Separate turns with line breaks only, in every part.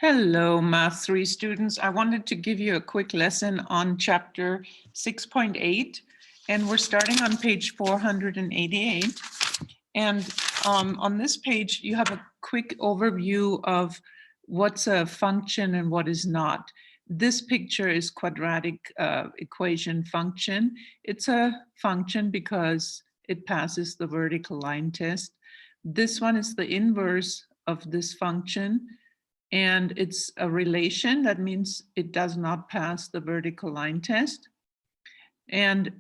Hello, Math 3 students. I wanted to give you a quick lesson on chapter 6.8, and we're starting on page 488. And on this page, you have a quick overview of what's a function and what is not. This picture is quadratic equation function. It's a function because it passes the vertical line test. This one is the inverse of this function. And it's a relation. That means it does not pass the vertical line test. And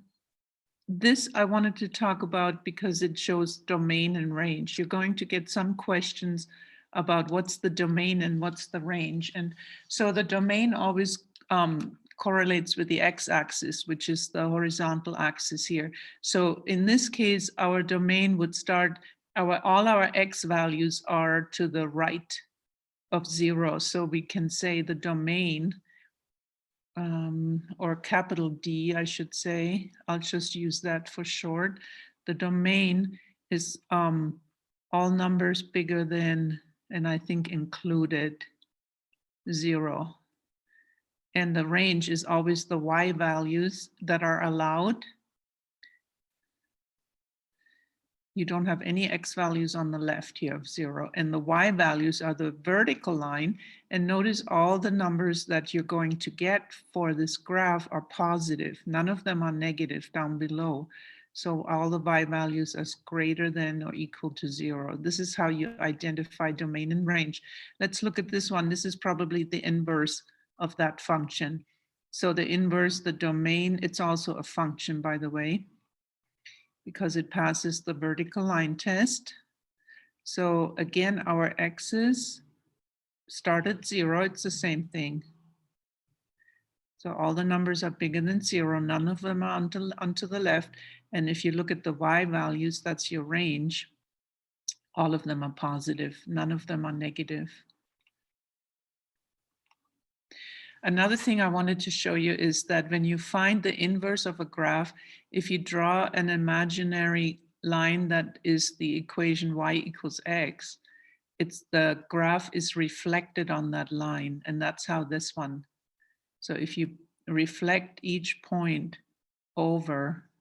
this I wanted to talk about because it shows domain and range. You're going to get some questions about what's the domain and what's the range. And so the domain always correlates with the x-axis, which is the horizontal axis here. So in this case, our domain would start, all our x values are to the right of 0. So we can say the domain, or capital D, I should say. I'll just use that for short. The domain is all numbers bigger than, and I think included, 0. And the range is always the y values that are allowed. You don't have any x values on the left here of 0. And the y values are the vertical line. And notice all the numbers that you're going to get for this graph are positive. None of them are negative down below. So all the y values are greater than or equal to 0. This is how you identify domain and range. Let's look at this one. This is probably the inverse of that function. So the inverse, the domain, it's also a function, by the way, because it passes the vertical line test. So again, our x's start at 0, it's the same thing. So all the numbers are bigger than 0, none of them are onto the left. And if you look at the y values, that's your range. All of them are positive, none of them are negative. Another thing I wanted to show you is that when you find the inverse of a graph, if you draw an imaginary line that is the equation y equals x, the graph is reflected on that line, and that's how this one. So if you reflect each point over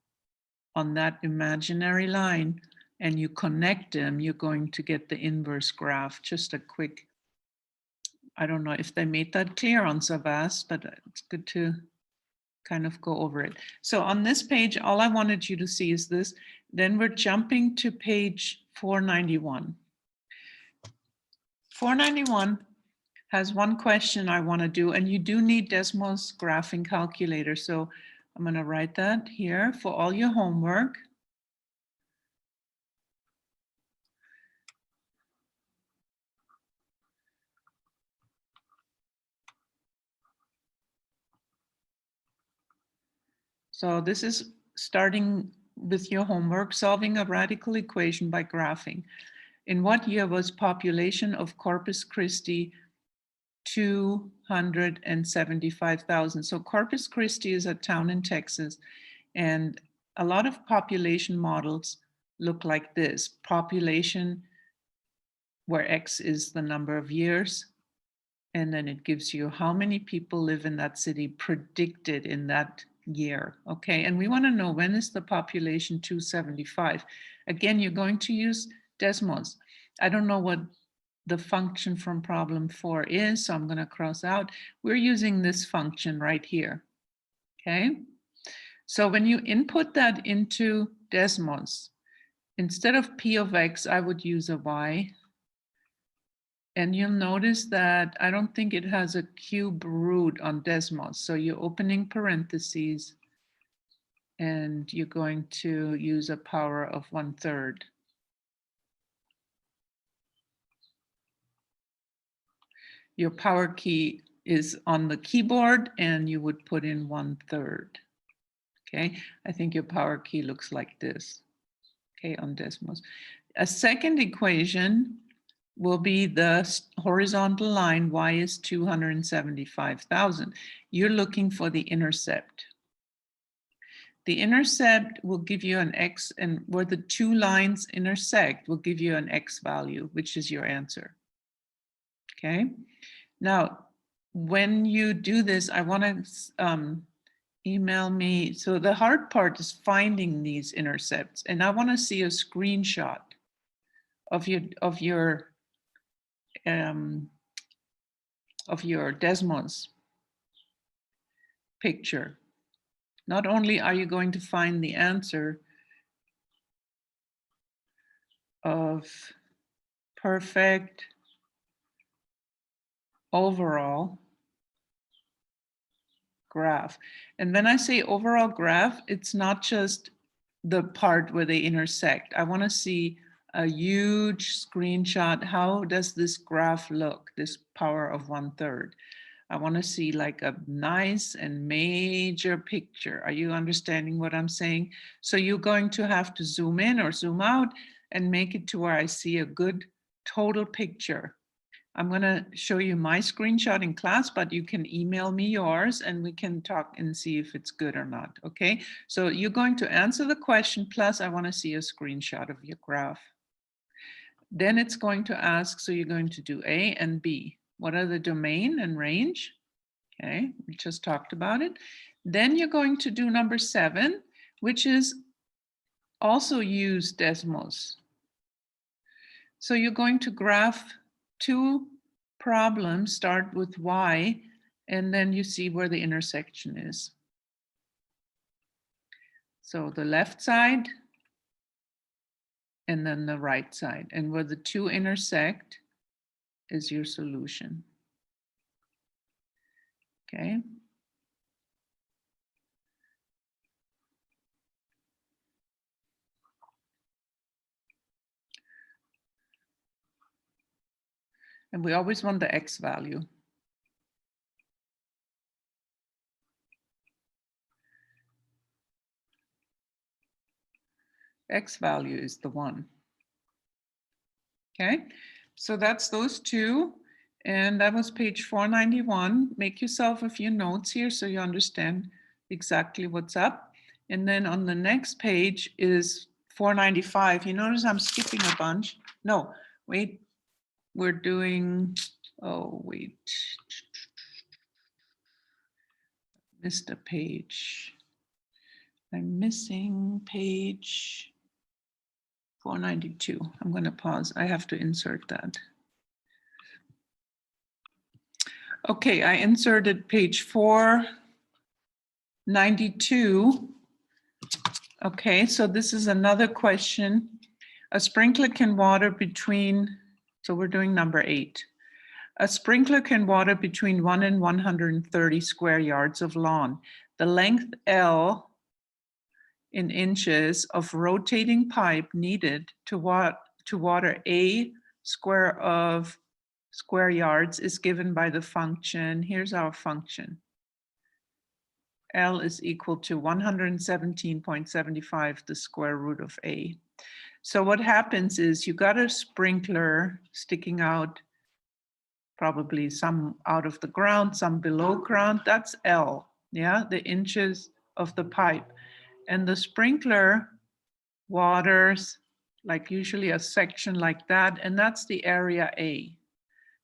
on that imaginary line and you connect them, you're going to get the inverse graph. Just a quick, I don't know if they made that clear on Savvas, but it's good to kind of go over it. So on this page, all I wanted you to see is this. Then we're jumping to page 491. 491 has one question I want to do, and you do need Desmos graphing calculator. So I'm going to write that here for all your homework. So this is starting with your homework, solving a radical equation by graphing. In what year was population of Corpus Christi 275,000? So Corpus Christi is a town in Texas, and a lot of population models look like this. Population where X is the number of years, and then it gives you how many people live in that city predicted in that year. Okay, and we want to know, when is the population 275? Again, you're going to use Desmos. I don't know what the function from problem 4 is, so I'm going to cross out. We're using this function right here. Okay, so when you input that into Desmos, instead of p of x, I would use a y. And you'll notice that I don't think it has a cube root on Desmos. So you're opening parentheses and you're going to use a power of 1/3. Your power key is on the keyboard and you would put in 1/3. Okay, I think your power key looks like this, okay, on Desmos. A second equation will be the horizontal line, y is 275,000. You're looking for the intercept. The intercept will give you an x, and where the two lines intersect will give you an x value, which is your answer. Okay, Now, when you do this, I want to email me. So the hard part is finding these intercepts, and I want to see a screenshot of your desmos picture. Not only are you going to find the answer of perfect overall graph. And when I say overall graph, it's not just the part where they intersect. I want to see a huge screenshot. How does this graph look, this power of 1/3? I want to see like a nice and major picture. Are you understanding what I'm saying? So you're going to have to zoom in or zoom out and make it to where I see a good total picture. I'm going to show you my screenshot in class, but you can email me yours and we can talk and see if it's good or not. Okay, so you're going to answer the question, plus I want to see a screenshot of your graph. Then it's going to ask, so you're going to do A and B. What are the domain and range? Okay, we just talked about it. Then you're going to do number 7, which is also use desmos. So you're going to graph 2 problems, start with Y, and then you see where the intersection is. So the left side and then the right side. And where the 2 intersect is your solution. Okay. And we always want the X value. X value is the 1. Okay, so that's those 2. And that was page 491. Make yourself a few notes here so you understand exactly what's up. And then on the next page is 495. You notice I'm skipping a bunch. No, wait, we're doing, oh, wait. Missed a page. I'm missing page 492. I'm going to pause. I have to insert that. Okay, I inserted page 492. Okay, so this is another question. A sprinkler can water between, so we're doing number 8. A sprinkler can water between 1 and 130 square yards of lawn. The length L in inches of rotating pipe needed to water a square yards is given by the function. Here's our function. L is equal to 117.75, the square root of A. So what happens is you got a sprinkler sticking out, probably some out of the ground, some below ground. That's L, yeah, the inches of the pipe. And the sprinkler waters like usually a section like that, and that's the area A.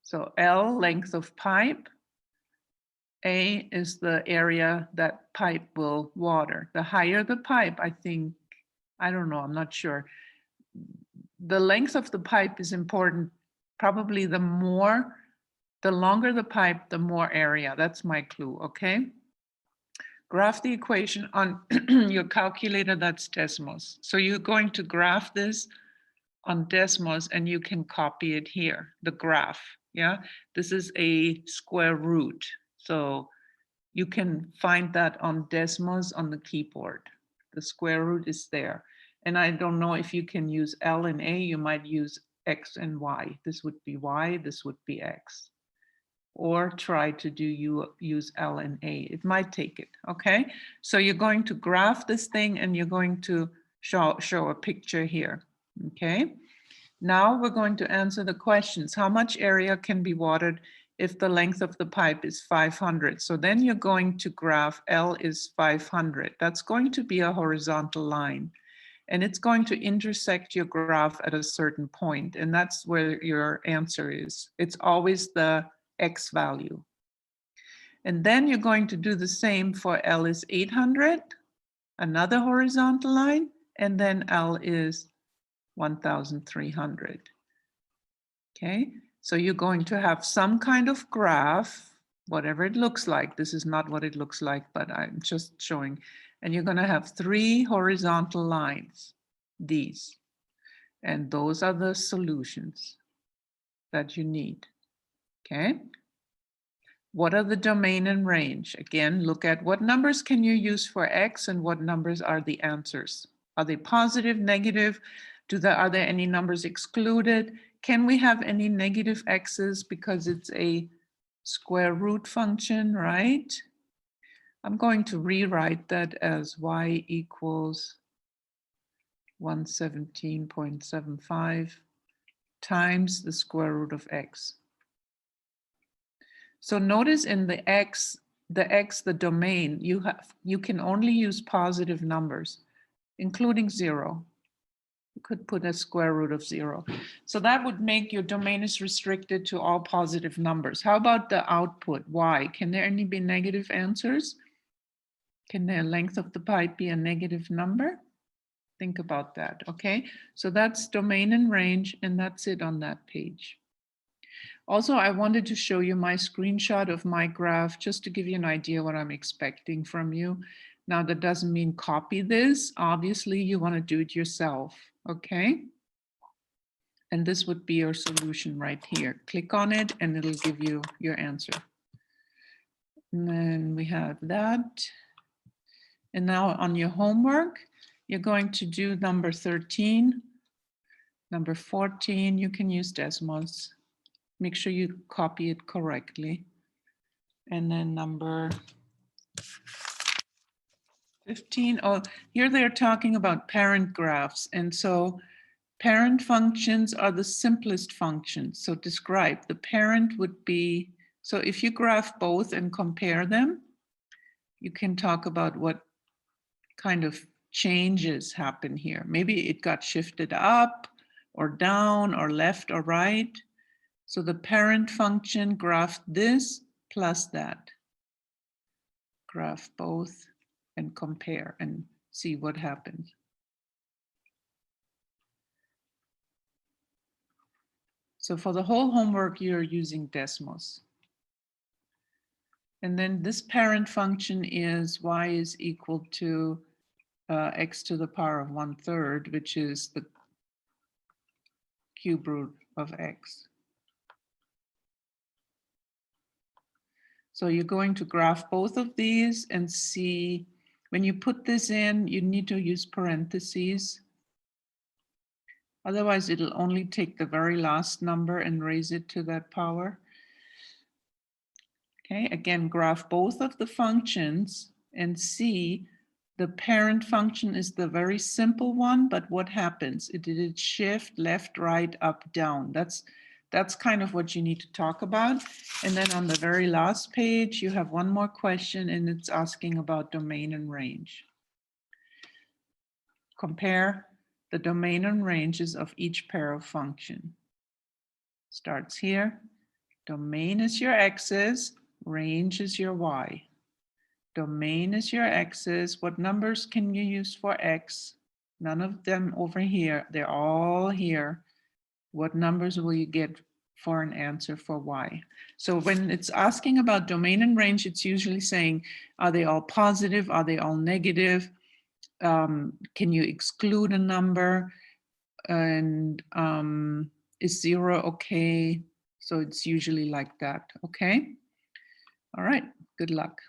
So L, length of pipe. A is the area that pipe will water. The higher the pipe, I think, I don't know, I'm not sure. The length of the pipe is important. Probably the longer the pipe, the more area. That's my clue, okay? Graph the equation on your calculator, that's desmos. So you're going to graph this on desmos and you can copy it here, the graph, yeah? This is a square root. So you can find that on desmos on the keyboard. The square root is there. And I don't know if you can use L and A, you might use X and Y. This would be Y, this would be X. Or try to use L and A. It might take it, okay? So you're going to graph this thing and you're going to show a picture here, okay? Now we're going to answer the questions. How much area can be watered if the length of the pipe is 500? So then you're going to graph L is 500. That's going to be a horizontal line. And it's going to intersect your graph at a certain point. And that's where your answer is. It's always the X value. And then you're going to do the same for L is 800, another horizontal line, and then L is 1,300. Okay, so you're going to have some kind of graph, whatever it looks like. This is not what it looks like, but I'm just showing. And you're going to have 3 horizontal lines, these. And those are the solutions that you need. Okay. What are the domain and range? Again, look at what numbers can you use for X and what numbers are the answers. Are they positive, negative? Are there any numbers excluded? Can we have any negative X's because it's a square root function, right? I'm going to rewrite that as Y equals 117.75 times the square root of X. So notice in the domain, you can only use positive numbers, including 0. You could put a square root of 0. So that would make your domain is restricted to all positive numbers. How about the output, Y? Can there any be negative answers? Can the length of the pipe be a negative number? Think about that, okay? So that's domain and range, and that's it on that page. Also, I wanted to show you my screenshot of my graph just to give you an idea what I'm expecting from you. Now, that doesn't mean copy this. Obviously, you want to do it yourself, okay? And this would be your solution right here. Click on it and it'll give you your answer. And then we have that. And now on your homework, you're going to do number 13. Number 14, you can use desmos. Make sure you copy it correctly. And then number 15, oh, here they're talking about parent graphs. And so parent functions are the simplest functions. So describe, the parent would be, so if you graph both and compare them, you can talk about what kind of changes happen here. Maybe it got shifted up or down or left or right. So the parent function graphed this plus that. Graph both and compare and see what happens. So for the whole homework, you're using desmos. And then this parent function is y is equal to x to the power of 1/3, which is the cube root of x. So you're going to graph both of these and see, when you put this in, you need to use parentheses. Otherwise, it'll only take the very last number and raise it to that power. Okay, again, graph both of the functions and see the parent function is the very simple one, but what happens? Did it shift left, right, up, down? That's kind of what you need to talk about. And then on the very last page, you have one more question and it's asking about domain and range. Compare the domain and ranges of each pair of function. Starts here. Domain is your x's, range is your y. Domain is your x's. What numbers can you use for x? None of them over here. They're all here. What numbers will you get for an answer for y? So when it's asking about domain and range, it's usually saying, are they all positive? Are they all negative? Can you exclude a number? And is 0 okay? So it's usually like that, okay? All right, good luck.